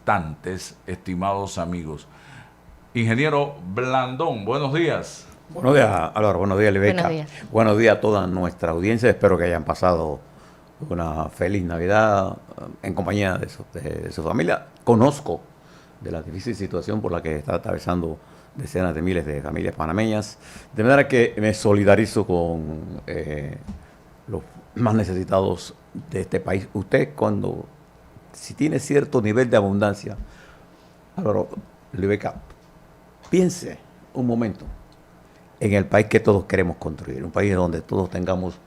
instantes, estimados amigos. Ingeniero Blandón, buenos días. Buenos días, Álvaro. Buenos días, Libeca. Buenos días. Buenos días a toda nuestra audiencia. Espero que hayan pasado una feliz Navidad en compañía de su familia. Conozco de la difícil situación por la que está atravesando decenas de miles de familias panameñas. De manera que me solidarizo con los más necesitados de este país. Usted, si tiene cierto nivel de abundancia, Álvaro, Libeca, piense un momento en el país que todos queremos construir, un país donde todos tengamos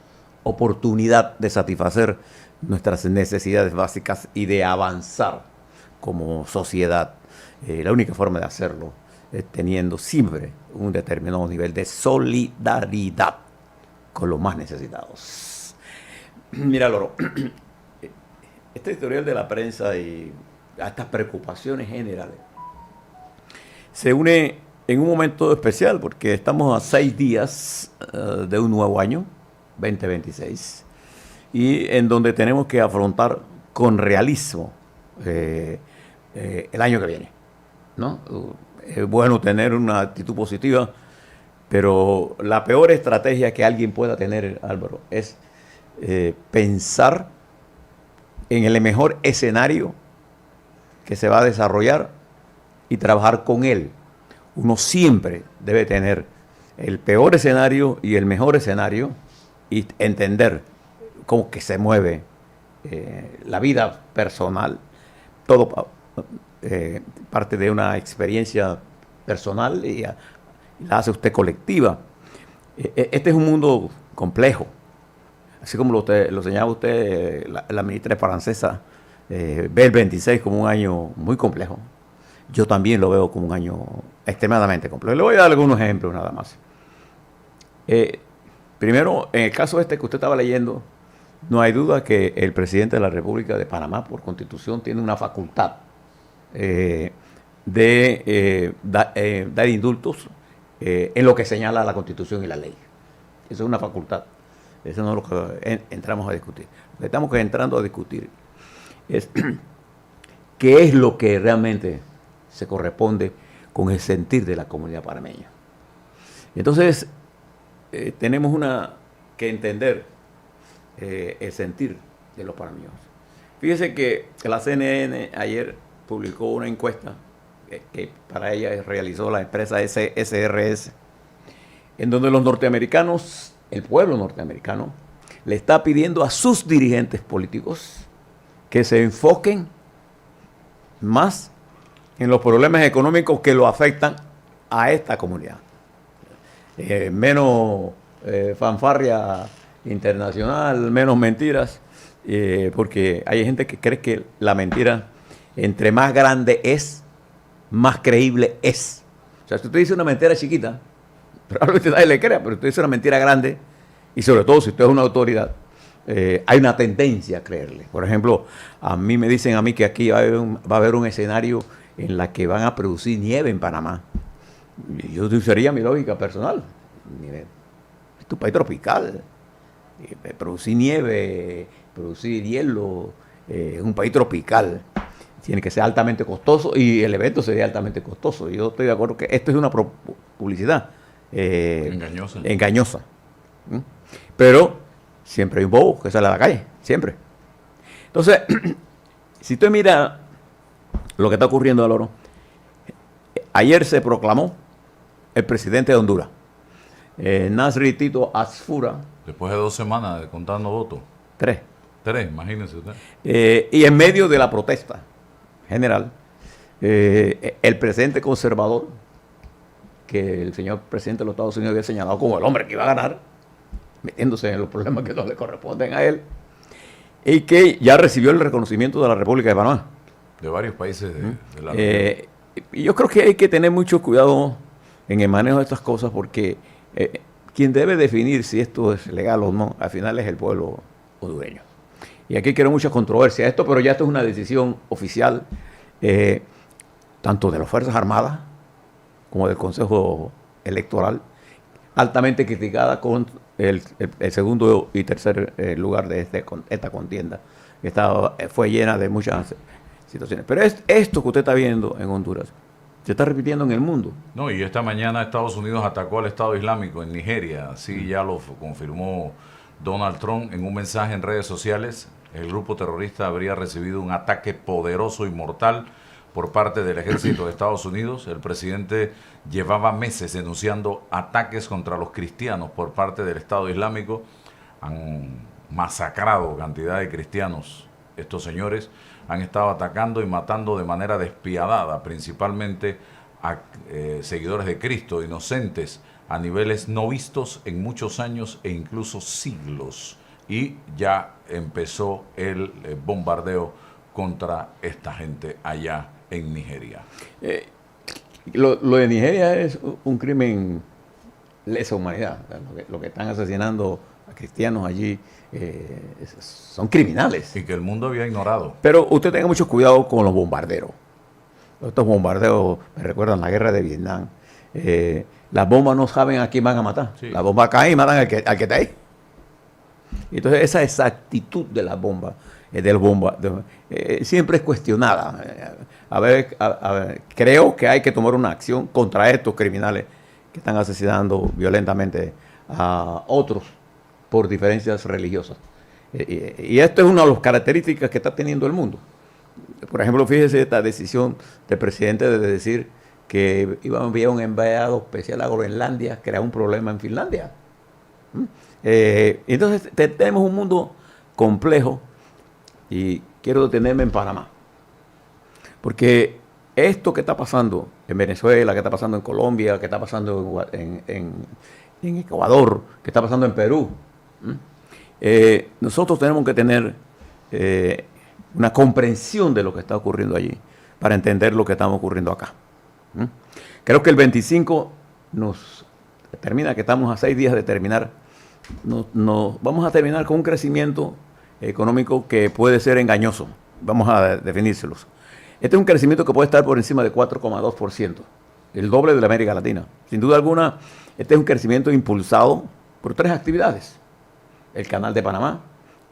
oportunidad de satisfacer nuestras necesidades básicas y de avanzar como sociedad. La única forma de hacerlo es teniendo siempre un determinado nivel de solidaridad con los más necesitados. Mira, Loro, este editorial de la prensa y a estas preocupaciones generales se une en un momento especial porque estamos a 6 días de un nuevo año, 2026, y en donde tenemos que afrontar con realismo el año que viene, ¿no? Es bueno tener una actitud positiva, pero la peor estrategia que alguien pueda tener, Álvaro, es pensar en el mejor escenario que se va a desarrollar y trabajar con él. Uno siempre debe tener el peor escenario y el mejor escenario y entender cómo que se mueve la vida personal, todo parte de una experiencia personal y la hace usted colectiva. Este es un mundo complejo, así como lo señalaba usted, la ministra francesa ve el 26 como un año muy complejo. Yo también lo veo como un año extremadamente complejo. Le voy a dar algunos ejemplos nada más. Primero, en el caso este que usted estaba leyendo, no hay duda que el presidente de la República de Panamá, por constitución, tiene una facultad de dar indultos en lo que señala la constitución y la ley. Eso es una facultad. Eso no es lo que entramos a discutir. Lo que estamos entrando a discutir es qué es lo que realmente se corresponde con el sentir de la comunidad panameña. Entonces, tenemos que entender el sentir de los panameños. Fíjese que la CNN ayer publicó una encuesta que para ella realizó la empresa SRS, en donde los norteamericanos, el pueblo norteamericano, le está pidiendo a sus dirigentes políticos que se enfoquen más en los problemas económicos que lo afectan a esta comunidad. Menos fanfarria internacional, menos mentiras, porque hay gente que cree que la mentira, entre más grande es, más creíble es. O sea, si usted dice una mentira chiquita, probablemente nadie le crea, pero usted dice una mentira grande, y sobre todo si usted es una autoridad, hay una tendencia a creerle. Por ejemplo, a mí me dicen a mí que aquí va a haber un escenario en la que van a producir nieve en Panamá. Yo usaría mi lógica personal. Es un país tropical. Producir nieve, producir hielo, es un país tropical. Tiene que ser altamente costoso y el evento sería altamente costoso. Yo estoy de acuerdo que esto es una publicidad engañosa. Pero siempre hay un bobo que sale a la calle, siempre. Entonces, si usted mira lo que está ocurriendo, Álvaro, ayer se proclamó el presidente de Honduras, Nasri Tito Asfura. Después de 2 semanas de contando votos. 3, imagínense usted. Y en medio de la protesta general, el presidente conservador, que el señor presidente de los Estados Unidos había señalado como el hombre que iba a ganar, metiéndose en los problemas que no le corresponden a él, y que ya recibió el reconocimiento de la República de Panamá. De varios países de la región. Y yo creo que hay que tener mucho cuidado en el manejo de estas cosas porque quien debe definir si esto es legal o no, al final es el pueblo hondureño. Y aquí quiero mucha controversia esto, pero ya esto es una decisión oficial, tanto de las Fuerzas Armadas como del Consejo Electoral, altamente criticada con el segundo y tercer lugar de esta contienda. Fue llena de muchas situaciones. Pero esto que usted está viendo en Honduras se está repitiendo en el mundo. No, y esta mañana Estados Unidos atacó al Estado Islámico en Nigeria, así ya lo confirmó Donald Trump en un mensaje en redes sociales. El grupo terrorista habría recibido un ataque poderoso y mortal por parte del ejército de Estados Unidos. El presidente llevaba meses denunciando ataques contra los cristianos por parte del Estado Islámico. Han masacrado cantidad de cristianos. Estos señores han estado atacando y matando de manera despiadada, principalmente a seguidores de Cristo, inocentes, a niveles no vistos en muchos años e incluso siglos. Y ya empezó el bombardeo contra esta gente allá en Nigeria. Lo de Nigeria es un crimen lesa humanidad. Lo que están asesinando a cristianos allí son criminales. Y que el mundo había ignorado. Pero usted tenga mucho cuidado con los bombarderos. Estos bombardeos me recuerdan la guerra de Vietnam. Las bombas no saben a quién van a matar. Sí. Las bombas caen y matan al que está ahí. Entonces esa exactitud de las bombas, siempre es cuestionada. A ver, creo que hay que tomar una acción contra estos criminales que están asesinando violentamente a otros por diferencias religiosas. Y esto es una de las características que está teniendo el mundo. Por ejemplo, fíjese esta decisión del presidente de decir que iba a enviar un enviado especial a Groenlandia, crear un problema en Finlandia. Entonces tenemos un mundo complejo y quiero detenerme en Panamá. Porque esto que está pasando en Venezuela, que está pasando en Colombia, que está pasando en Ecuador, que está pasando en Perú, nosotros tenemos que tener una comprensión de lo que está ocurriendo allí para entender lo que está ocurriendo acá. Creo que el 25 nos termina, que estamos a 6 días de terminar, vamos a terminar con un crecimiento económico que puede ser engañoso. Vamos a definírselos. Este es un crecimiento que puede estar por encima de 4,2%, el doble de la América Latina. Sin duda alguna, este es un crecimiento impulsado por 3 actividades: el Canal de Panamá,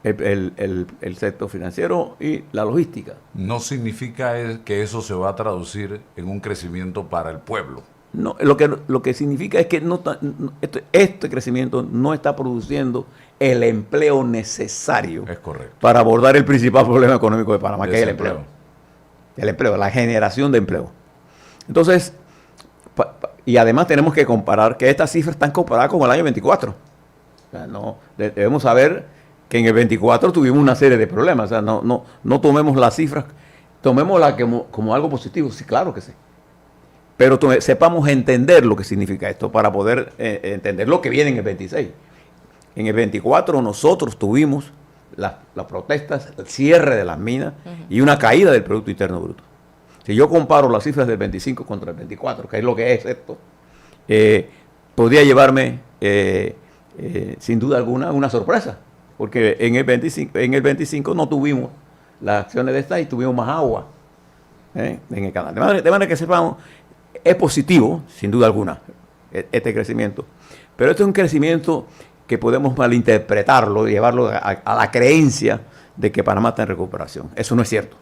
el sector financiero y la logística. No significa que eso se va a traducir en un crecimiento para el pueblo. No, lo que significa es que este crecimiento no está produciendo el empleo necesario, es correcto, para abordar el principal problema económico de Panamá, que es el empleo. El empleo, la generación de empleo. Entonces, y además tenemos que comparar que estas cifras están comparadas con el año 24. O sea, debemos saber que en el 24 tuvimos una serie de problemas. O sea, no tomemos las cifras, tomémoslas como algo positivo. Sí, claro que sí. Pero sepamos entender lo que significa esto para poder entender lo que viene en el 26. En el 24 nosotros tuvimos las protestas, el cierre de las minas y una caída del Producto Interno Bruto. Si yo comparo las cifras del 25 contra el 24, que es lo que es esto, podría llevarme sin duda alguna una sorpresa, porque en el 25 no tuvimos las acciones de esta y tuvimos más agua en el canal. De manera que sepamos, es positivo, sin duda alguna, este crecimiento, pero este es un crecimiento que podemos malinterpretarlo y llevarlo a la creencia de que Panamá está en recuperación. Eso no es cierto.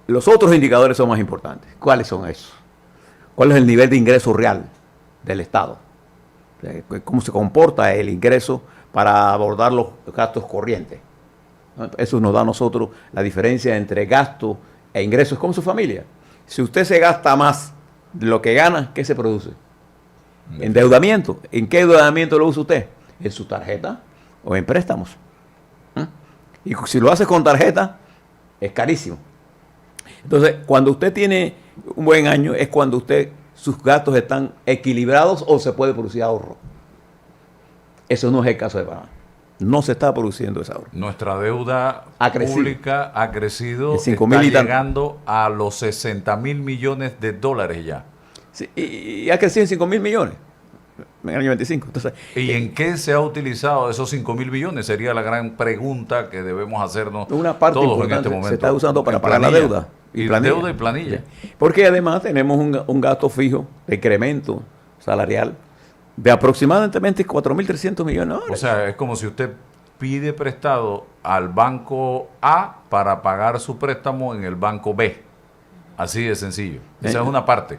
Los otros indicadores son más importantes. ¿Cuáles son esos? ¿Cuál es el nivel de ingreso real del Estado? ¿Cómo se comporta el ingreso para abordar los gastos corrientes? Eso nos da a nosotros la diferencia entre gasto e ingresos con su familia. Si usted se gasta más de lo que gana, ¿qué se produce? Endeudamiento. ¿En qué endeudamiento lo usa usted? ¿En su tarjeta o en préstamos? Y si lo hace con tarjeta, es carísimo. Entonces, cuando usted tiene un buen año, es cuando sus gastos están equilibrados o se puede producir ahorro. Eso no es el caso de Panamá. No se está produciendo ese ahorro. Nuestra deuda pública ha crecido, está llegando a los 60,000 millones de dólares ya. Sí, y ha crecido en 5,000 millones en el año 25. Entonces, ¿y en qué se ha utilizado esos 5,000 millones? Sería la gran pregunta que debemos hacernos una parte todos en este momento. Se está usando para pagar la deuda. Y deuda y planilla. Porque además tenemos un gasto fijo de incremento salarial de aproximadamente 4.300 millones de dólares. O sea, es como si usted pide prestado al banco A para pagar su préstamo en el banco B. Así de sencillo. Esa es una parte.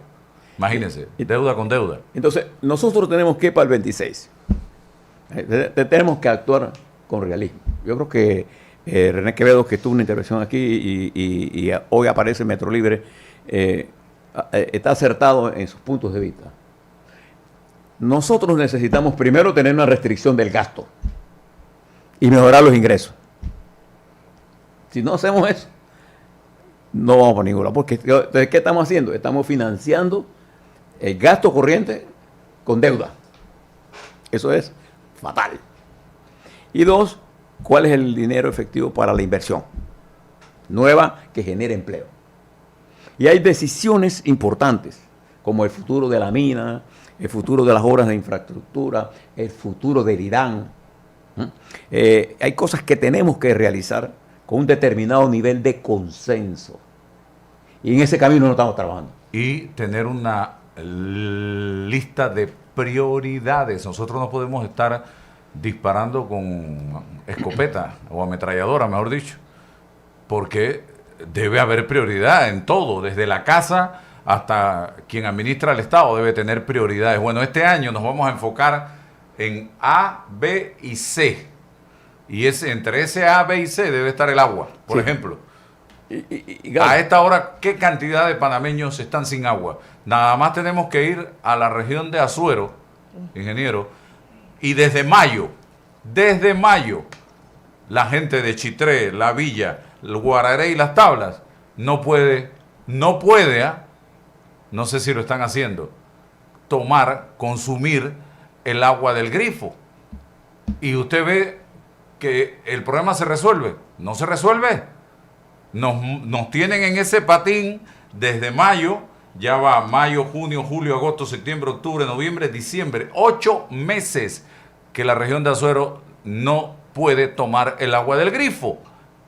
Imagínense, deuda con deuda. Entonces, nosotros tenemos que ir para el 26. Tenemos que actuar con realismo. Yo creo que René Quevedo, que tuvo una intervención aquí y hoy aparece en Metro Libre, está acertado en sus puntos de vista. Nosotros necesitamos primero tener una restricción del gasto y mejorar los ingresos. Si no hacemos eso, no vamos para ningún lado. Porque, entonces, ¿qué estamos haciendo? Estamos financiando el gasto corriente con deuda. Eso es fatal. Y dos, ¿cuál es el dinero efectivo para la inversión nueva que genere empleo? Y hay decisiones importantes, como el futuro de la mina, el futuro de las obras de infraestructura, el futuro del Irán. Hay cosas que tenemos que realizar con un determinado nivel de consenso. Y en ese camino no estamos trabajando. Y tener una lista de prioridades. Nosotros no podemos estar disparando con escopeta o ametralladora, mejor dicho, porque debe haber prioridad en todo, desde la casa hasta quien administra el Estado debe tener prioridades. Bueno, este año nos vamos a enfocar en A, B y C. Y entre ese A, B y C debe estar el agua, por ejemplo. A esta hora, ¿qué cantidad de panameños están sin agua? Nada más tenemos que ir a la región de Azuero, ingeniero, y desde mayo, la gente de Chitré, La Villa, el Guararé y Las Tablas no puede, no sé si lo están haciendo, consumir el agua del grifo. Y usted ve que el problema se resuelve. No se resuelve. Nos tienen en ese patín desde mayo. Ya va mayo, junio, julio, agosto, septiembre, octubre, noviembre, diciembre. 8 meses que la región de Azuero no puede tomar el agua del grifo.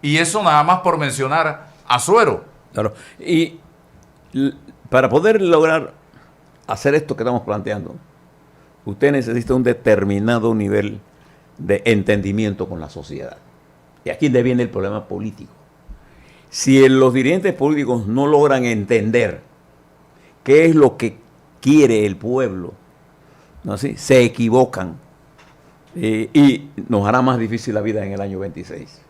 Y eso nada más por mencionar Azuero. Claro. Y para poder lograr hacer esto que estamos planteando, usted necesita un determinado nivel de entendimiento con la sociedad. Y aquí viene el problema político. Si los dirigentes políticos no logran entender qué es lo que quiere el pueblo, ¿no así? Se equivocan y nos hará más difícil la vida en el año 26.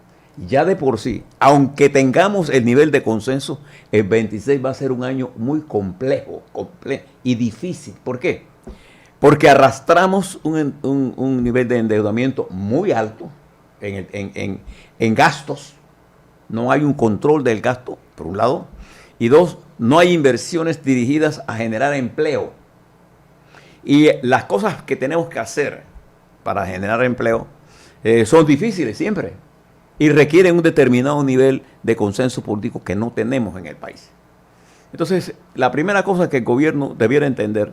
Ya de por sí, aunque tengamos el nivel de consenso, el 26 va a ser un año muy complejo y difícil. ¿Por qué? Porque arrastramos un nivel de endeudamiento muy alto en gastos. No hay un control del gasto, por un lado. Y dos, no hay inversiones dirigidas a generar empleo. Y las cosas que tenemos que hacer para generar empleo son difíciles siempre. Y requieren un determinado nivel de consenso político que no tenemos en el país. Entonces, la primera cosa que el gobierno debiera entender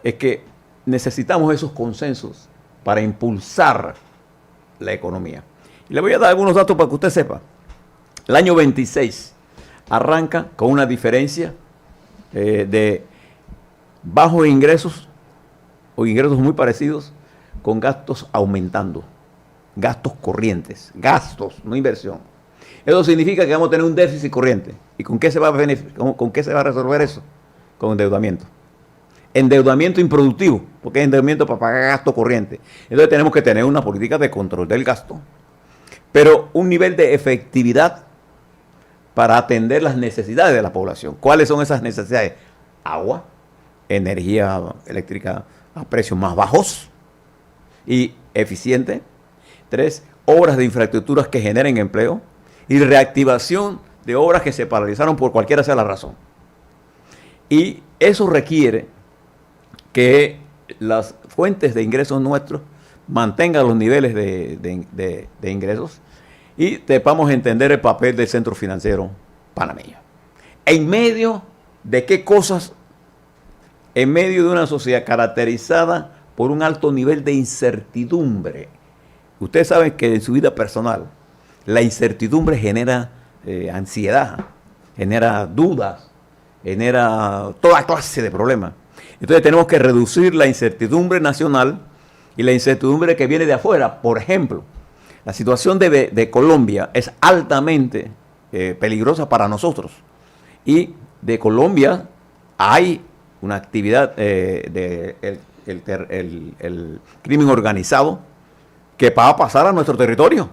es que necesitamos esos consensos para impulsar la economía. Y le voy a dar algunos datos para que usted sepa. El año 26 arranca con una diferencia de bajos ingresos o ingresos muy parecidos con gastos aumentando. Gastos corrientes, gastos, no inversión. Eso significa que vamos a tener un déficit corriente. ¿Y con qué se va a resolver eso? Con endeudamiento. Endeudamiento improductivo, porque es endeudamiento para pagar gasto corriente. Entonces tenemos que tener una política de control del gasto, pero un nivel de efectividad para atender las necesidades de la población. ¿Cuáles son esas necesidades? Agua, energía eléctrica a precios más bajos y eficiente. 3, obras de infraestructuras que generen empleo y reactivación de obras que se paralizaron por cualquiera sea la razón. Y eso requiere que las fuentes de ingresos nuestros mantengan los niveles de ingresos y sepamos entender el papel del centro financiero panameño. ¿En medio de qué cosas? En medio de una sociedad caracterizada por un alto nivel de incertidumbre. Ustedes saben que en su vida personal la incertidumbre genera ansiedad, genera dudas, genera toda clase de problemas. Entonces tenemos que reducir la incertidumbre nacional y la incertidumbre que viene de afuera. Por ejemplo, La situación de Colombia es altamente peligrosa para nosotros. Y de Colombia hay una actividad el crimen organizado que va a pasar a nuestro territorio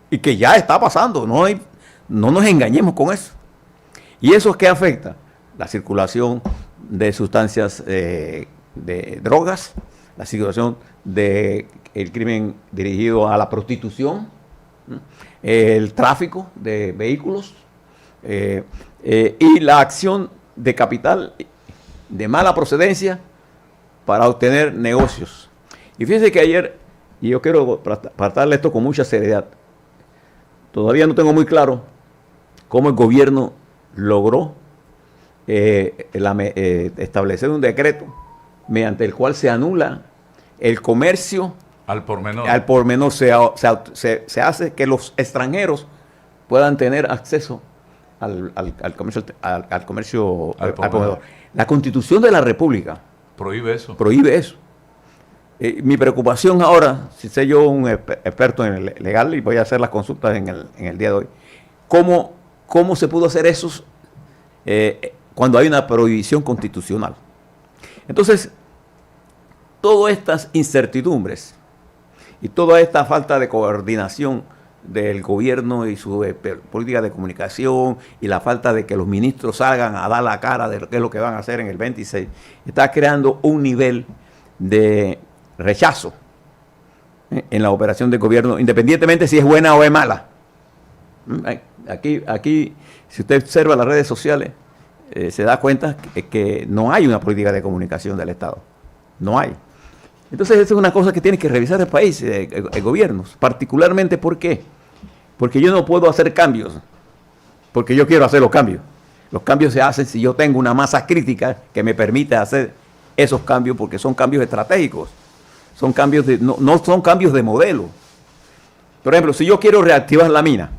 y que ya está pasando. No nos engañemos con eso. ¿Y eso qué afecta? La circulación de sustancias de drogas, la situación del crimen dirigido a la prostitución, el tráfico de vehículos y la acción de capital de mala procedencia para obtener negocios. Y fíjense que ayer, y yo quiero tratarle esto con mucha seriedad, todavía no tengo muy claro cómo el gobierno logró establecer un decreto mediante el cual se anula el comercio al por menor. Al por menor se hace que los extranjeros puedan tener acceso al comercio al por menor. La Constitución de la República prohíbe eso. Prohíbe eso. Mi preocupación ahora, si soy yo un experto en el legal y voy a hacer las consultas en el día de hoy, ¿cómo se pudo hacer eso cuando hay una prohibición constitucional? Entonces, todas estas incertidumbres y toda esta falta de coordinación del gobierno y su política de comunicación y la falta de que los ministros salgan a dar la cara de qué es lo que van a hacer en el 26, está creando un nivel de rechazo en la operación del gobierno, independientemente si es buena o es mala. Aquí si usted observa las redes sociales, se da cuenta que no hay una política de comunicación del Estado. No hay. Entonces, esa es una cosa que tiene que revisar el país, el gobierno. Particularmente, ¿por qué? Porque yo no puedo hacer cambios, porque yo quiero hacer los cambios. Los cambios se hacen si yo tengo una masa crítica que me permita hacer esos cambios, porque son cambios estratégicos. Son cambios no son cambios de modelo. Por ejemplo, si yo quiero reactivar la mina,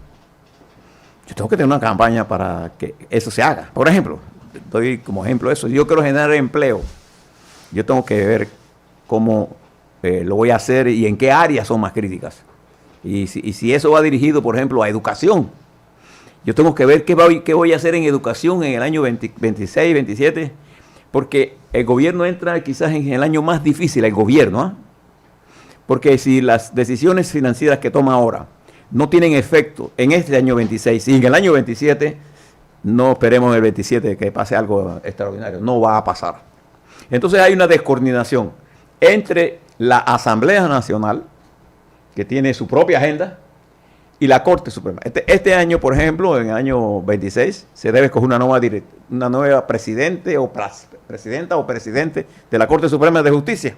yo tengo que tener una campaña para que eso se haga. Por ejemplo, doy como ejemplo eso. Si yo quiero generar empleo, yo tengo que ver cómo lo voy a hacer y en qué áreas son más críticas. Y si eso va dirigido, por ejemplo, a educación, yo tengo que ver qué voy a hacer en educación en el año 26, 27, porque el gobierno entra quizás en el año más difícil, el gobierno, porque si las decisiones financieras que toma ahora no tienen efecto en este año 26 y en el año 27, no esperemos en el 27 que pase algo extraordinario, no va a pasar. Entonces hay una descoordinación entre la Asamblea Nacional, que tiene su propia agenda, y la Corte Suprema. Este año, por ejemplo, en el año 26, se debe escoger una nueva presidente o presidente de la Corte Suprema de Justicia,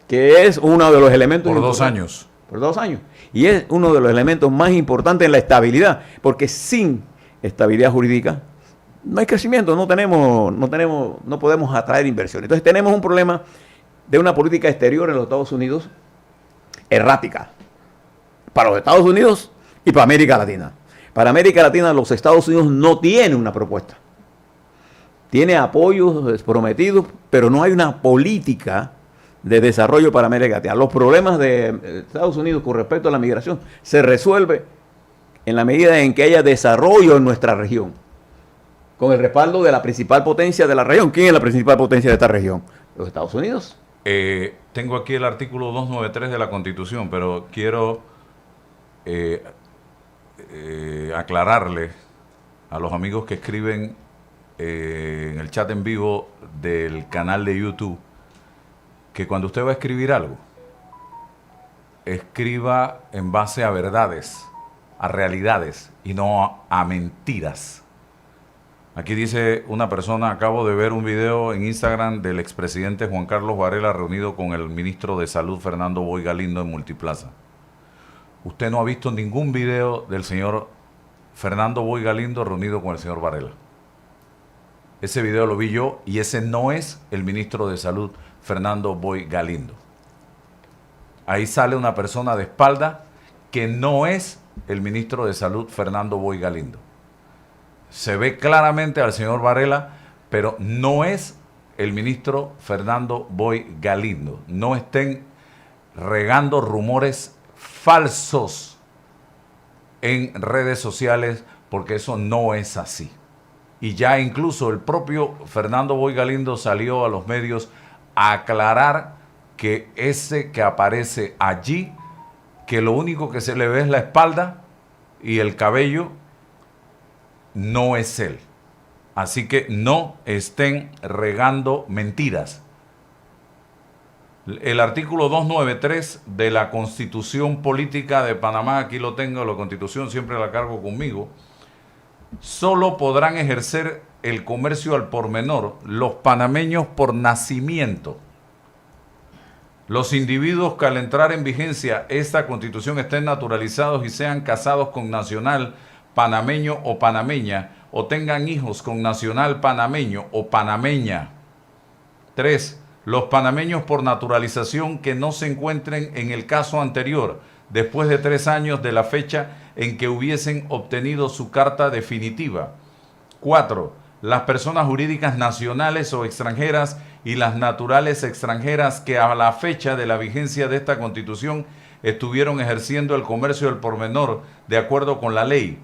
que es uno de los elementos... Por 2 años. Por 2 años. Y es uno de los elementos más importantes en la estabilidad, porque sin estabilidad jurídica no hay crecimiento, no podemos atraer inversiones. Entonces tenemos un problema de una política exterior en los Estados Unidos errática para los Estados Unidos y para América Latina. Para América Latina, los Estados Unidos no tienen una propuesta. Tiene apoyos prometidos, pero no hay una política de desarrollo para América Latina. Los problemas de Estados Unidos con respecto a la migración se resuelve en la medida en que haya desarrollo en nuestra región, con el respaldo de la principal potencia de la región. ¿Quién es la principal potencia de esta región? Los Estados Unidos. Tengo aquí el artículo 293 de la Constitución, pero quiero aclararle a los amigos que escriben en el chat en vivo del canal de YouTube que cuando usted va a escribir algo, escriba en base a verdades, a realidades y no a mentiras. Aquí dice una persona, acabo de ver un video en Instagram del expresidente Juan Carlos Varela reunido con el ministro de Salud Fernando Boy Galindo en Multiplaza. Usted no ha visto ningún video del señor Fernando Boy Galindo reunido con el señor Varela. Ese video lo vi yo y ese no es el ministro de Salud Fernando Boy Galindo. Ahí sale una persona de espalda que no es el ministro de Salud Fernando Boy Galindo. Se ve claramente al señor Varela, pero no es el ministro Fernando Boy Galindo. No estén regando rumores falsos en redes sociales, porque eso no es así. Y ya incluso el propio Fernando Boy Galindo salió a los medios a aclarar que ese que aparece allí, que lo único que se le ve es la espalda y el cabello, no es él. Así que no estén regando mentiras. El artículo 293 de la Constitución Política de Panamá, aquí lo tengo, la Constitución siempre la cargo conmigo, solo podrán ejercer el comercio al por menor los panameños por nacimiento. Los individuos que al entrar en vigencia esta Constitución estén naturalizados y sean casados con nacional panameño o panameña, o tengan hijos con nacional panameño o panameña. 3. Los panameños por naturalización que no se encuentren en el caso anterior, después de 3 años de la fecha en que hubiesen obtenido su carta definitiva. 4. Las personas jurídicas nacionales o extranjeras y las naturales extranjeras que a la fecha de la vigencia de esta Constitución estuvieron ejerciendo el comercio del por menor de acuerdo con la ley.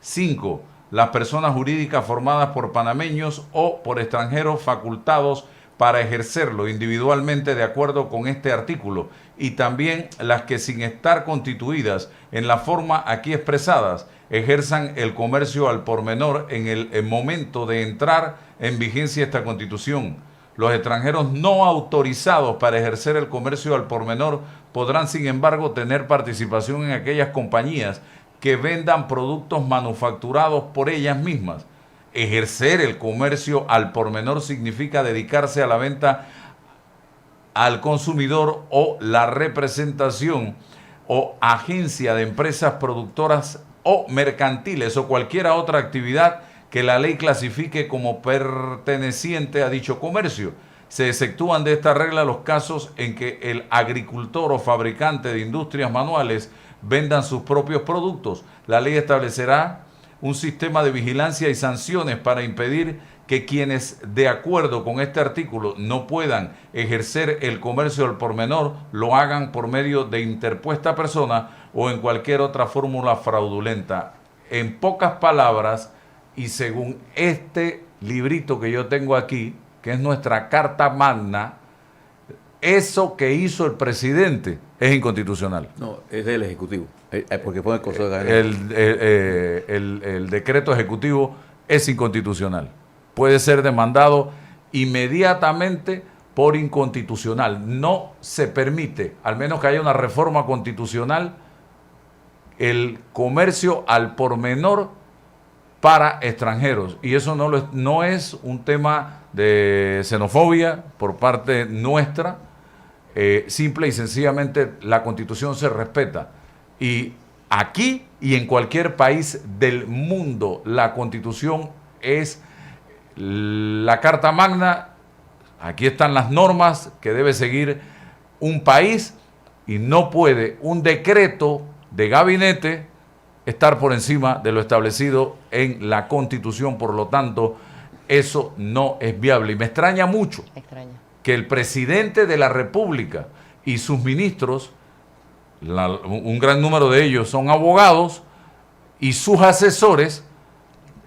5. Las personas jurídicas formadas por panameños o por extranjeros facultados para ejercerlo individualmente de acuerdo con este artículo, y también las que sin estar constituidas en la forma aquí expresadas ejerzan el comercio al por menor en el momento de entrar en vigencia esta Constitución. Los extranjeros no autorizados para ejercer el comercio al por menor podrán, sin embargo, tener participación en aquellas compañías que vendan productos manufacturados por ellas mismas. Ejercer el comercio al por menor significa dedicarse a la venta al consumidor o la representación o agencia de empresas productoras o mercantiles o cualquier otra actividad que la ley clasifique como perteneciente a dicho comercio. Se exceptúan de esta regla los casos en que el agricultor o fabricante de industrias manuales vendan sus propios productos. La ley establecerá un sistema de vigilancia y sanciones para impedir que quienes, de acuerdo con este artículo, no puedan ejercer el comercio al por menor, lo hagan por medio de interpuesta persona o en cualquier otra fórmula fraudulenta. En pocas palabras, y según este librito que yo tengo aquí, que es nuestra Carta Magna, eso que hizo el presidente es inconstitucional. No, es del Ejecutivo, porque fue el Consejo de Gabinete. El decreto ejecutivo es inconstitucional. Puede ser demandado inmediatamente por inconstitucional. No se permite, al menos que haya una reforma constitucional, el comercio al por menor para extranjeros. Y eso no es un tema de xenofobia por parte nuestra. Simple y sencillamente la Constitución se respeta. Y aquí y en cualquier país del mundo la Constitución es la Carta Magna. Aquí están las normas que debe seguir un país y no puede un decreto de gabinete estar por encima de lo establecido en la Constitución. Por lo tanto, eso no es viable. Y me extraña mucho que el presidente de la República y sus ministros, un gran número de ellos son abogados, y sus asesores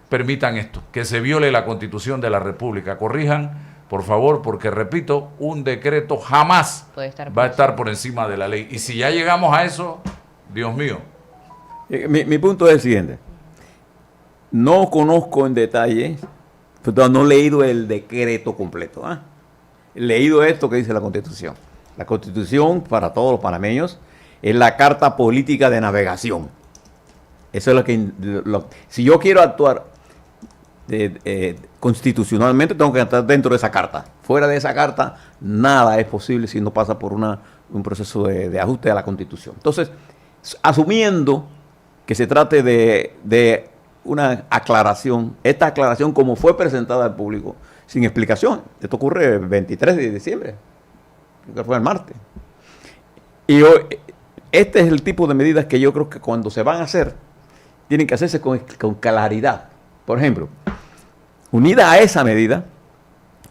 permitan esto, que se viole la Constitución de la República. Corrijan, por favor, porque repito, un decreto jamás va a estar por encima de la ley. Y si ya llegamos a eso, Dios mío. Mi punto es el siguiente. No conozco en detalle, pero no he leído el decreto completo. He leído esto que dice la Constitución. La Constitución, para todos los panameños, es la carta política de navegación. Eso es lo que... si yo quiero actuar constitucionalmente, tengo que estar dentro de esa carta. Fuera de esa carta, nada es posible si no pasa por un proceso de ajuste a la Constitución. Entonces, asumiendo que se trate de una aclaración, esta aclaración como fue presentada al público, sin explicación. Esto ocurre el 23 de diciembre, que fue el martes. Y este es el tipo de medidas que yo creo que cuando se van a hacer, tienen que hacerse con claridad. Por ejemplo, unida a esa medida,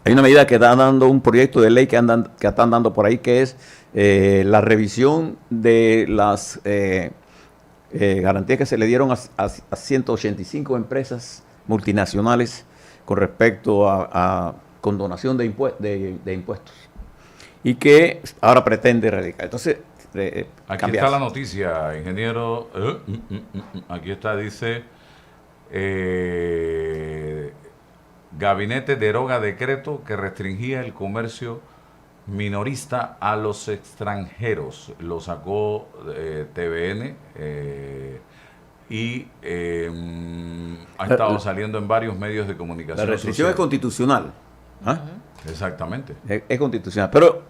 hay una medida que está dando un proyecto de ley que están dando por ahí, que es la revisión de las garantías que se le dieron a 185 empresas multinacionales con respecto a condonación de impuestos, y que ahora pretende erradicar. Entonces, aquí cambiar. está la noticia, ingeniero. Aquí está, dice, Gabinete deroga decreto que restringía el comercio minorista a los extranjeros. Lo sacó TVN y ha estado saliendo en varios medios de comunicación. La restricción es constitucional. ¿Ah? Exactamente. Es constitucional. Pero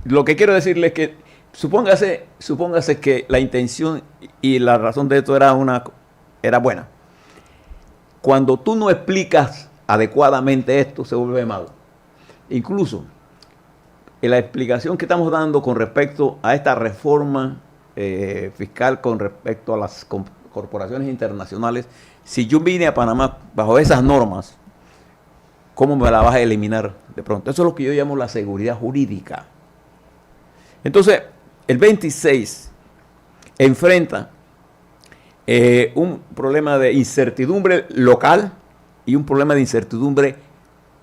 lo que quiero decirle es que supóngase que la intención y la razón de esto era buena. Cuando tú no explicas adecuadamente esto, se vuelve malo. Incluso en la explicación que estamos dando con respecto a esta reforma fiscal con respecto a las corporaciones internacionales, si yo vine a Panamá bajo esas normas, ¿cómo me la vas a eliminar de pronto? Eso es lo que yo llamo la seguridad jurídica. Entonces, el 26 enfrenta un problema de incertidumbre local y un problema de incertidumbre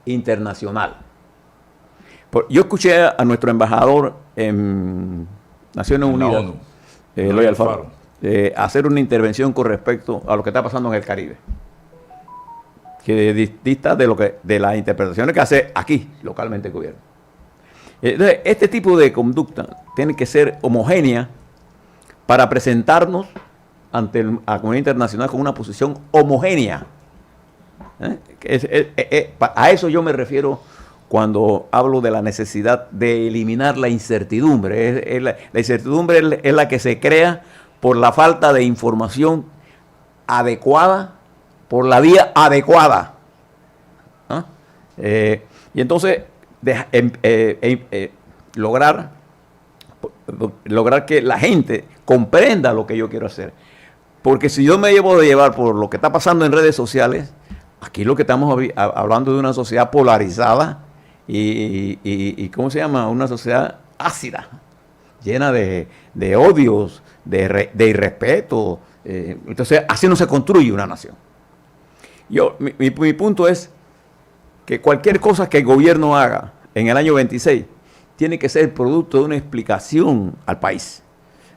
internacional. Yo escuché a nuestro embajador en Naciones Unidas, Eloy Alfaro, hacer una intervención con respecto a lo que está pasando en el Caribe, que dista de las interpretaciones que hace aquí, localmente el gobierno. Entonces, este tipo de conducta tiene que ser homogénea para presentarnos ante la comunidad internacional con una posición homogénea. A eso yo me refiero cuando hablo de la necesidad de eliminar la incertidumbre. La incertidumbre es la que se crea por la falta de información adecuada, por la vía adecuada. Y entonces lograr que la gente comprenda lo que yo quiero hacer. Porque si yo me llevar por lo que está pasando en redes sociales, aquí lo que estamos hablando de una sociedad polarizada y ¿cómo se llama? Una sociedad ácida, llena de odios, de irrespeto. Entonces, así no se construye una nación. Mi punto es que cualquier cosa que el gobierno haga en el año 26 tiene que ser producto de una explicación al país,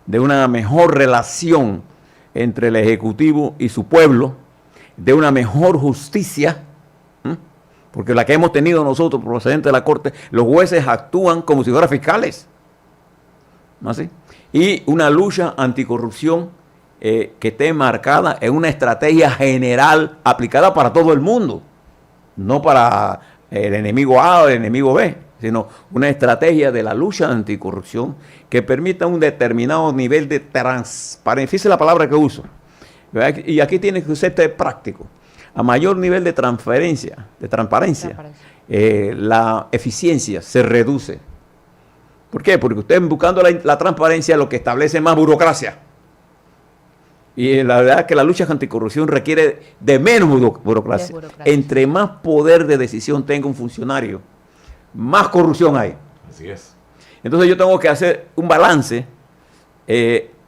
de una mejor relación entre el Ejecutivo y su pueblo, de una mejor justicia, porque la que hemos tenido nosotros procedente de la Corte, los jueces actúan como si fueran fiscales, ¿no así? Y una lucha anticorrupción que esté marcada en una estrategia general aplicada para todo el mundo, no para el enemigo A o el enemigo B, sino una estrategia de la lucha anticorrupción que permita un determinado nivel de transparencia. Fíjese la palabra que uso. Y aquí tiene que ser práctico. A mayor nivel de transparencia, la eficiencia se reduce. ¿Por qué? Porque usted buscando la transparencia lo que establece más burocracia. Y la verdad es que la lucha anticorrupción requiere de menos burocracia. Entre más poder de decisión tenga un funcionario, más corrupción hay. Así es. Entonces yo tengo que hacer un balance.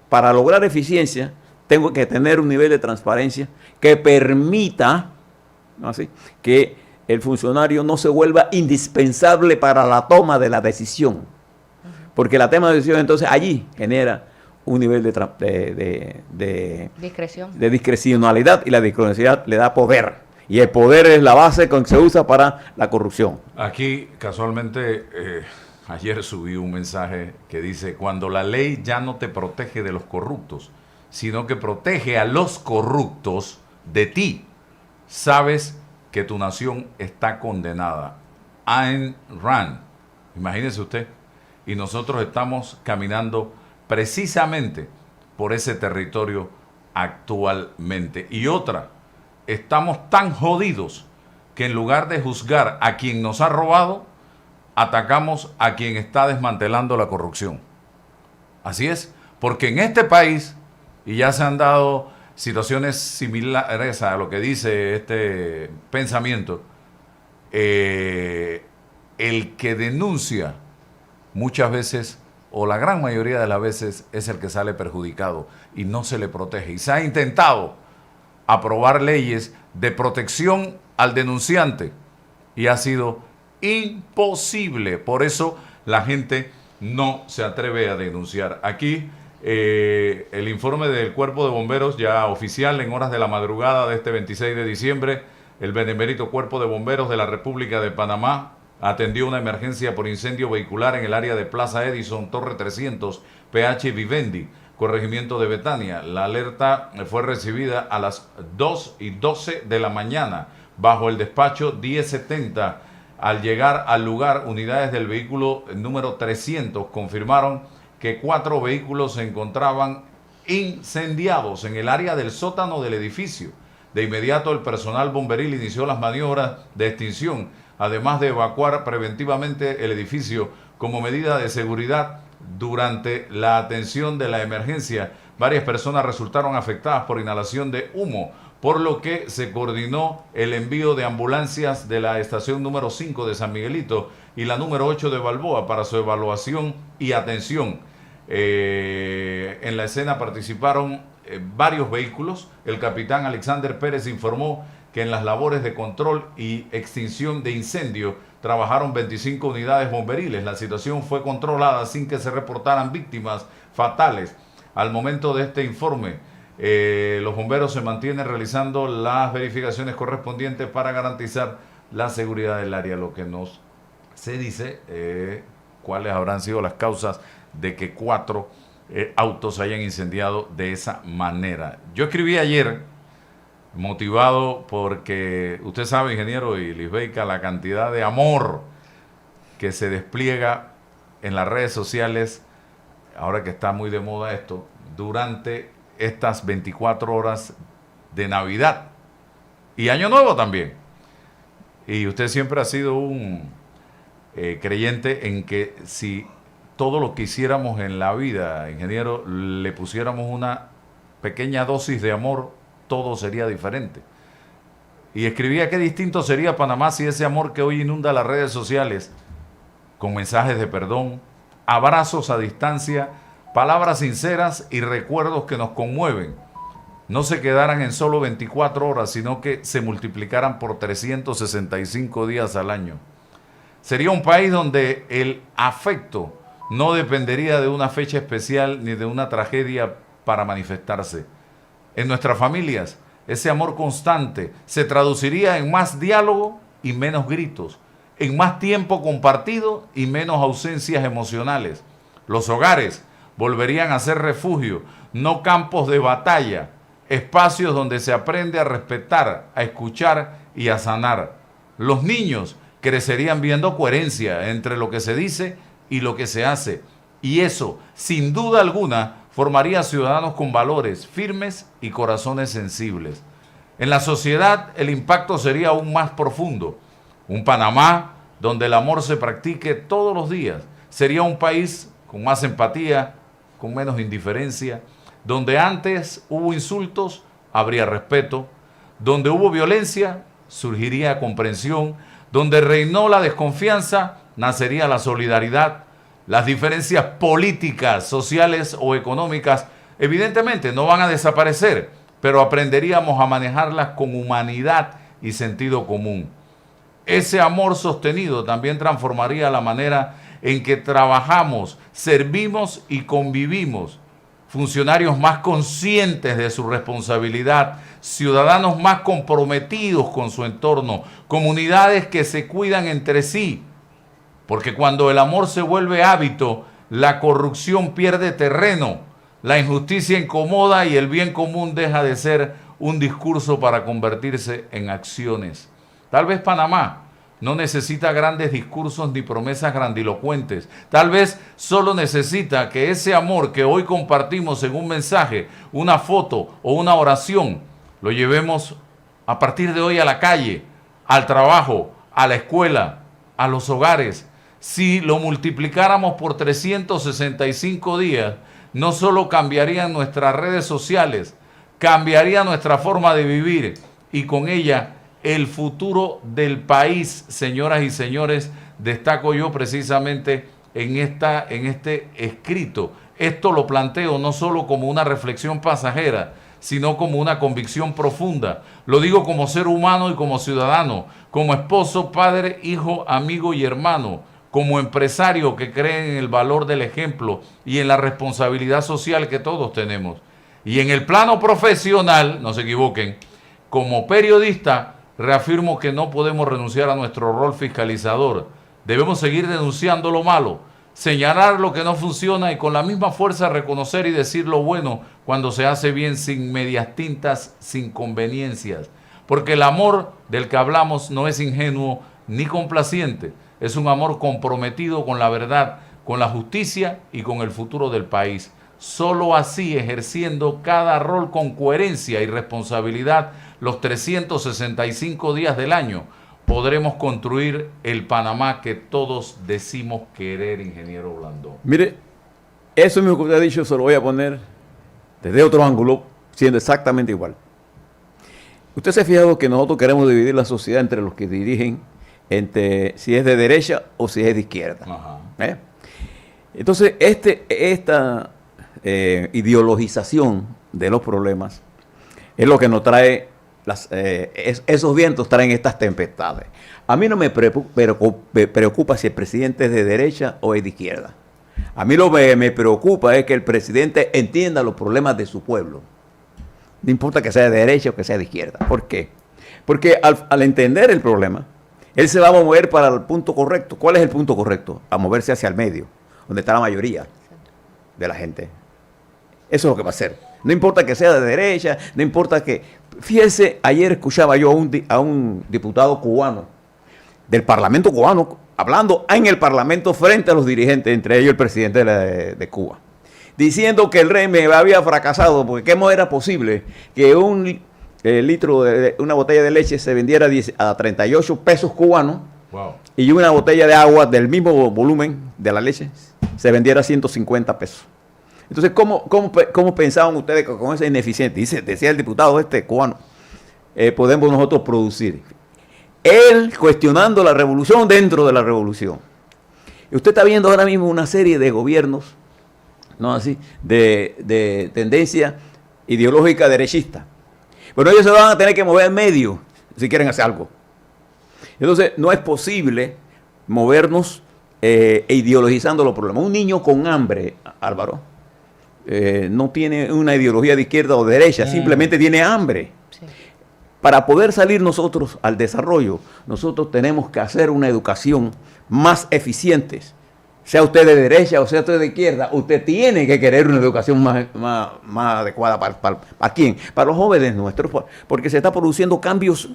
Para lograr eficiencia, tengo que tener un nivel de transparencia que permita, ¿no así?, que el funcionario no se vuelva indispensable para la toma de la decisión. Porque la toma de decisión entonces allí genera un nivel de discrecionalidad, y la discrecionalidad le da poder. Y el poder es la base con que se usa para la corrupción. Aquí, casualmente, ayer subí un mensaje que dice: cuando la ley ya no te protege de los corruptos, sino que protege a los corruptos de ti, sabes que tu nación está condenada. Ayn Rand, imagínese usted, y nosotros estamos caminando precisamente por ese territorio actualmente. Y otra, estamos tan jodidos que en lugar de juzgar a quien nos ha robado, atacamos a quien está desmantelando la corrupción. Así es, porque en este país, y ya se han dado situaciones similares a lo que dice este pensamiento, el que denuncia muchas veces, o la gran mayoría de las veces, es el que sale perjudicado y no se le protege. Y se ha intentado aprobar leyes de protección al denunciante y ha sido imposible. Por eso la gente no se atreve a denunciar. Aquí el informe del Cuerpo de Bomberos ya oficial en horas de la madrugada de este 26 de diciembre, el Benemérito Cuerpo de Bomberos de la República de Panamá atendió una emergencia por incendio vehicular en el área de Plaza Edison, Torre 300, PH Vivendi, corregimiento de Betania. La alerta fue recibida a las 2:12 de la mañana bajo el despacho 1070. Al llegar al lugar, unidades del vehículo número 300 confirmaron que 4 vehículos se encontraban incendiados en el área del sótano del edificio. De inmediato el personal bomberil inició las maniobras de extinción, además de evacuar preventivamente el edificio como medida de seguridad. Durante la atención de la emergencia, varias personas resultaron afectadas por inhalación de humo, por lo que se coordinó el envío de ambulancias de la estación número 5 de San Miguelito y la número 8 de Balboa para su evaluación y atención. En la escena participaron varios vehículos. El capitán Alexander Pérez informó que en las labores de control y extinción de incendio trabajaron 25 unidades bomberiles. La situación fue controlada sin que se reportaran víctimas fatales. Al momento de este informe, los bomberos se mantienen realizando las verificaciones correspondientes para garantizar la seguridad del área. Lo que nos se dice, cuáles habrán sido las causas de que 4 autos se hayan incendiado de esa manera. Yo escribí ayer, motivado porque usted sabe, ingeniero y Lisbeica, la cantidad de amor que se despliega en las redes sociales, ahora que está muy de moda esto, durante estas 24 horas de Navidad y Año Nuevo también. Y usted siempre ha sido un creyente en que si todo lo que hiciéramos en la vida, ingeniero, le pusiéramos una pequeña dosis de amor, todo sería diferente. Y escribía qué distinto sería Panamá si ese amor que hoy inunda las redes sociales, con mensajes de perdón, abrazos a distancia, palabras sinceras y recuerdos que nos conmueven, no se quedaran en solo 24 horas, sino que se multiplicaran por 365 días al año. Sería un país donde el afecto no dependería de una fecha especial ni de una tragedia para manifestarse. En nuestras familias, ese amor constante se traduciría en más diálogo y menos gritos, en más tiempo compartido y menos ausencias emocionales. Los hogares volverían a ser refugio, no campos de batalla, espacios donde se aprende a respetar, a escuchar y a sanar. Los niños crecerían viendo coherencia entre lo que se dice y lo que se hace, y eso, sin duda alguna, formaría ciudadanos con valores firmes y corazones sensibles. En la sociedad el impacto sería aún más profundo. Un Panamá donde el amor se practique todos los días. Sería un país con más empatía, con menos indiferencia, donde antes hubo insultos, habría respeto, donde hubo violencia, surgiría comprensión, donde reinó la desconfianza, nacería la solidaridad. Las diferencias políticas, sociales o económicas evidentemente no van a desaparecer, pero aprenderíamos a manejarlas con humanidad y sentido común. Ese amor sostenido también transformaría la manera en que trabajamos, servimos y convivimos. Funcionarios más conscientes de su responsabilidad, ciudadanos más comprometidos con su entorno, comunidades que se cuidan entre sí. Porque cuando el amor se vuelve hábito, la corrupción pierde terreno, la injusticia incomoda y el bien común deja de ser un discurso para convertirse en acciones. Tal vez Panamá no necesita grandes discursos ni promesas grandilocuentes. Tal vez solo necesita que ese amor que hoy compartimos en un mensaje, una foto o una oración, lo llevemos a partir de hoy a la calle, al trabajo, a la escuela, a los hogares. Si lo multiplicáramos por 365 días, no solo cambiarían nuestras redes sociales, cambiaría nuestra forma de vivir y con ella el futuro del país, señoras y señores, destaco yo precisamente en este escrito. Esto lo planteo no solo como una reflexión pasajera, sino como una convicción profunda. Lo digo como ser humano y como ciudadano, como esposo, padre, hijo, amigo y hermano, como empresario que cree en el valor del ejemplo y en la responsabilidad social que todos tenemos. Y en el plano profesional, no se equivoquen, como periodista, reafirmo que no podemos renunciar a nuestro rol fiscalizador. Debemos seguir denunciando lo malo, señalar lo que no funciona y con la misma fuerza reconocer y decir lo bueno cuando se hace bien, sin medias tintas, sin conveniencias. Porque el amor del que hablamos no es ingenuo ni complaciente, es un amor comprometido con la verdad, con la justicia y con el futuro del país. Solo así, ejerciendo cada rol con coherencia y responsabilidad los 365 días del año, podremos construir el Panamá que todos decimos querer, ingeniero Blandón. Mire, eso mismo que usted ha dicho se lo voy a poner desde otro ángulo, siendo exactamente igual. Usted se ha fijado que nosotros queremos dividir la sociedad entre los que dirigen, entre si es de derecha o si es de izquierda. Ajá. Entonces, esta ideologización de los problemas es lo que nos trae, esos vientos traen estas tempestades. A mí no me preocupa si el presidente es de derecha o es de izquierda. A mí lo que me preocupa es que el presidente entienda los problemas de su pueblo. No importa que sea de derecha o que sea de izquierda. ¿Por qué? Porque al entender el problema, él se va a mover para el punto correcto. ¿Cuál es el punto correcto? A moverse hacia el medio, donde está la mayoría de la gente. Eso es lo que va a hacer. No importa que sea de derecha, no importa que... Fíjense, ayer escuchaba yo a un diputado cubano, del Parlamento cubano, hablando en el Parlamento frente a los dirigentes, entre ellos el presidente de Cuba, diciendo que el régimen había fracasado, porque ¿cómo era posible que un litro de una botella de leche se vendiera a 38 pesos cubanos, wow, y una botella de agua del mismo volumen de la leche se vendiera a 150 pesos? Entonces, ¿cómo pensaban ustedes que con esa ineficiencia, decía el diputado cubano, podemos nosotros producir? Él cuestionando la revolución dentro de la revolución. Y usted está viendo ahora mismo una serie de gobiernos, ¿no así?, de tendencia ideológica derechista. Pero ellos se van a tener que mover en medio si quieren hacer algo. Entonces, no es posible movernos ideologizando los problemas. Un niño con hambre, Álvaro, no tiene una ideología de izquierda o de derecha, simplemente tiene hambre. Sí. Para poder salir nosotros al desarrollo, nosotros tenemos que hacer una educación más eficiente. Sea usted de derecha o sea usted de izquierda, usted tiene que querer una educación más adecuada ¿para quién? Para los jóvenes nuestros, porque se está produciendo cambios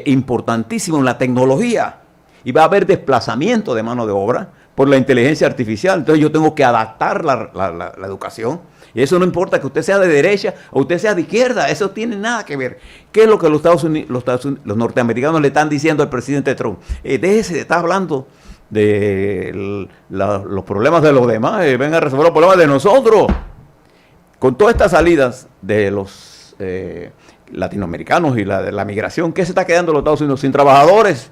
importantísimos en la tecnología y va a haber desplazamiento de mano de obra por la inteligencia artificial. Entonces yo tengo que adaptar la educación. Y eso no importa que usted sea de derecha o usted sea de izquierda. Eso tiene nada que ver. ¿Qué es lo que los norteamericanos le están diciendo al presidente Trump? Déjese de estar hablando de los problemas de los demás. Venga a resolver los problemas de nosotros. Con todas estas salidas de los latinoamericanos y la migración, ¿qué se está quedando en los Estados Unidos? Sin trabajadores.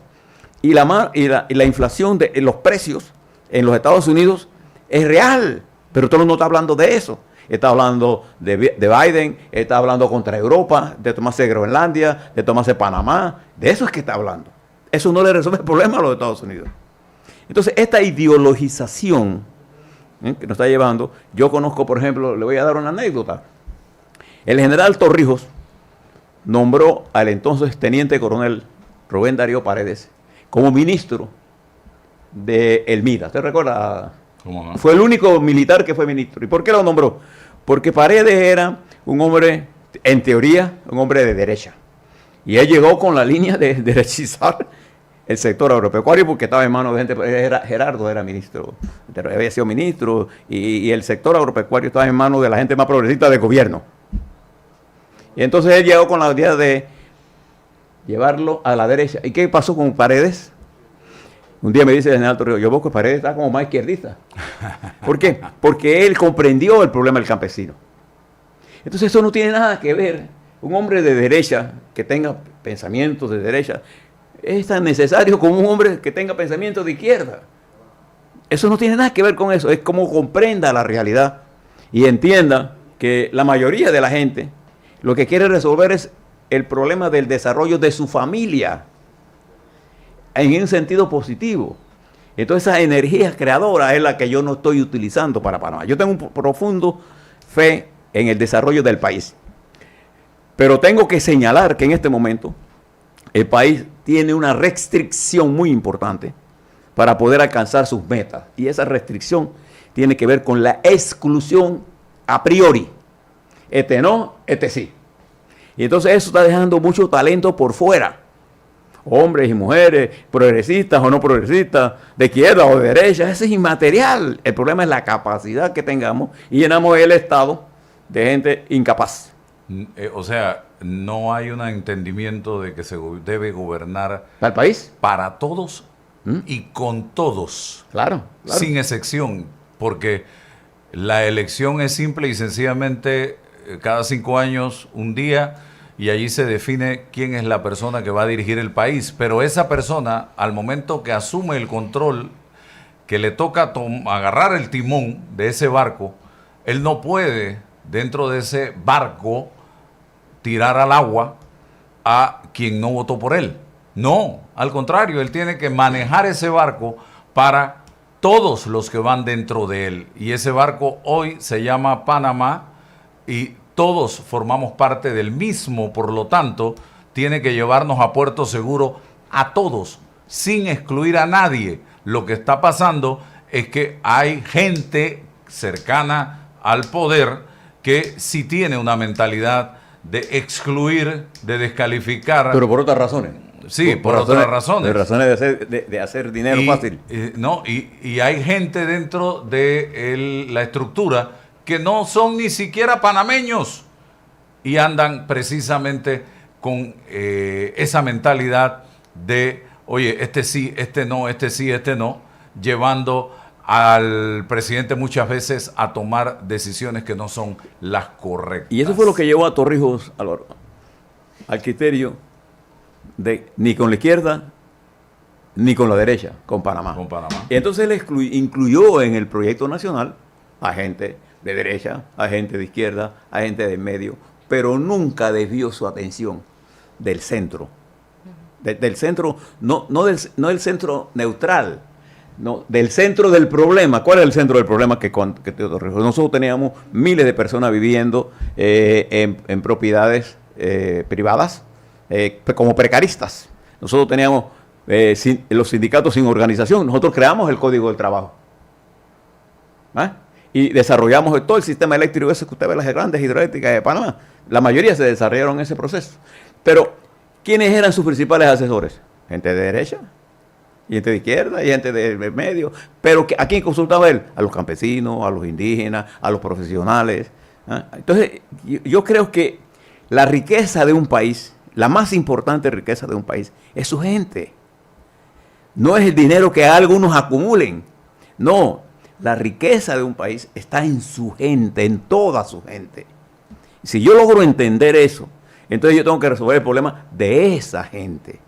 Y la inflación de los precios en los Estados Unidos es real, pero todo el mundo está hablando de eso. Está hablando de Biden, está hablando contra Europa, de tomarse Groenlandia, de tomarse Panamá. De eso es que está hablando. Eso no le resuelve el problema a los Estados Unidos. Entonces, esta ideologización que nos está llevando, yo conozco, por ejemplo, le voy a dar una anécdota. El general Torrijos nombró al entonces teniente coronel Rubén Darío Paredes como ministro de el MIRA. ¿Usted recuerda? ¿Cómo no? Fue el único militar que fue ministro. ¿Y por qué lo nombró? Porque Paredes era un hombre, en teoría, un hombre de derecha. Y él llegó con la línea de derechizar el sector agropecuario porque estaba en manos de gente. Gerardo era ministro, había sido ministro, y el sector agropecuario estaba en manos de la gente más progresista del gobierno. Y entonces él llegó con la idea de llevarlo a la derecha. ¿Y qué pasó con Paredes? Un día me dice el general Torrijos, yo veo que Paredes está como más izquierdista. ¿Por qué? Porque él comprendió el problema del campesino. Entonces eso no tiene nada que ver un hombre de derecha que tenga pensamientos de derecha es tan necesario como un hombre que tenga pensamientos de izquierda. Eso no tiene nada que ver con eso, es como comprenda la realidad y entienda que la mayoría de la gente lo que quiere resolver es el problema del desarrollo de su familia en un sentido positivo. Entonces esa energía creadora es la que yo no estoy utilizando para Panamá. Yo tengo un profundo fe en el desarrollo del país. Pero tengo que señalar que en este momento el país tiene una restricción muy importante para poder alcanzar sus metas. Y esa restricción tiene que ver con la exclusión a priori. Este no, este sí. Y entonces eso está dejando mucho talento por fuera. Hombres y mujeres, progresistas o no progresistas, de izquierda o de derecha, eso es inmaterial. El problema es la capacidad que tengamos y llenamos el Estado de gente incapaz. O sea, no hay un entendimiento de que se debe gobernar ¿Al país? para todos y con todos, Claro. sin excepción, porque la elección es simple y sencillamente cada 5 años, un día, y allí se define quién es la persona que va a dirigir el país. Pero esa persona, al momento que asume el control, que le toca agarrar el timón de ese barco, él no puede, dentro de ese barco, tirar al agua a quien no votó por él. No, al contrario, él tiene que manejar ese barco para todos los que van dentro de él. Y ese barco hoy se llama Panamá y todos formamos parte del mismo, por lo tanto, tiene que llevarnos a puerto seguro a todos, sin excluir a nadie. Lo que está pasando es que hay gente cercana al poder que sí tiene una mentalidad de excluir, de descalificar. Pero por otras razones. Sí, por otras razones. De razones de hacer dinero fácil. Y hay gente dentro de la estructura que no son ni siquiera panameños y andan precisamente con esa mentalidad de, oye, este sí, este no, este sí, este no, llevando al presidente muchas veces a tomar decisiones que no son las correctas. Y eso fue lo que llevó a Torrijos al criterio de ni con la izquierda ni con la derecha, con Panamá. Con Panamá. Y entonces él incluyó en el proyecto nacional a gente de derecha, a gente de izquierda, a gente de medio, pero nunca desvió su atención del centro. Del centro, no del centro neutral, no, del centro del problema. ¿Cuál es el centro del problema? Que nosotros teníamos miles de personas viviendo en propiedades privadas como precaristas. Nosotros teníamos los sindicatos sin organización. Nosotros creamos el Código del Trabajo. ¿Ah? Y desarrollamos todo el sistema eléctrico ese que usted ve, las grandes hidroeléctricas de Panamá. La mayoría se desarrollaron en ese proceso. Pero, ¿quiénes eran sus principales asesores? Gente de derecha, y gente de izquierda, y gente de medio. Pero ¿a quién consultaba él? A los campesinos, a los indígenas, a los profesionales. ¿Ah? Entonces, yo creo que la riqueza de un país, la más importante riqueza de un país, es su gente. No es el dinero que algunos acumulen. No, la riqueza de un país está en su gente, en toda su gente. Si yo logro entender eso, entonces yo tengo que resolver el problema de esa gente.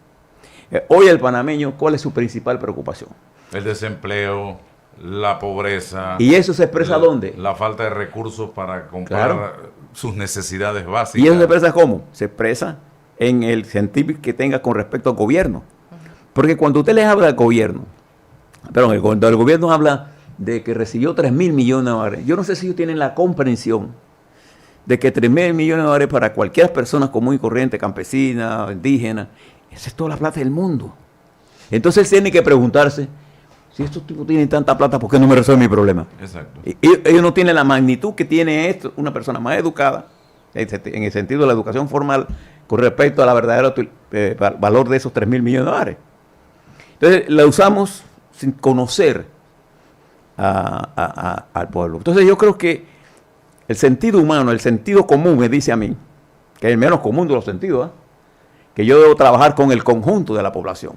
Hoy el panameño, ¿cuál es su principal preocupación? El desempleo, la pobreza. ¿Y eso se expresa dónde? La falta de recursos para comprar sus necesidades básicas. ¿Y eso se expresa cómo? Se expresa en el sentido que tenga con respecto al gobierno. Porque cuando usted les habla al gobierno, cuando el gobierno habla de que recibió 3.000 millones de dólares, yo no sé si ellos tienen la comprensión de que 3.000 millones de dólares para cualquier persona común y corriente, campesina, indígena, esa es toda la plata del mundo. Entonces él tiene que preguntarse, si estos tipos tienen tanta plata, ¿por qué no me resuelven mi problema? Exacto. Ellos no tienen la magnitud que tiene esto, una persona más educada, en el sentido de la educación formal, con respecto a la verdadera valor de esos 3.000 millones de dólares. Entonces la usamos sin conocer al pueblo. Entonces yo creo que el sentido humano, el sentido común me dice a mí, que es el menos común de los sentidos, que yo debo trabajar con el conjunto de la población.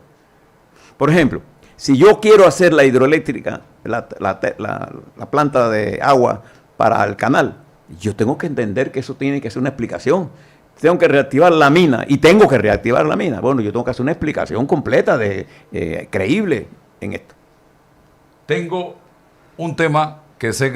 Por ejemplo, si yo quiero hacer la hidroeléctrica, la planta de agua para el canal, yo tengo que entender que eso tiene que ser una explicación tengo que reactivar la mina y tengo que reactivar la mina. Bueno, yo tengo que hacer una explicación completa, creíble en esto. Tengo un tema que sé que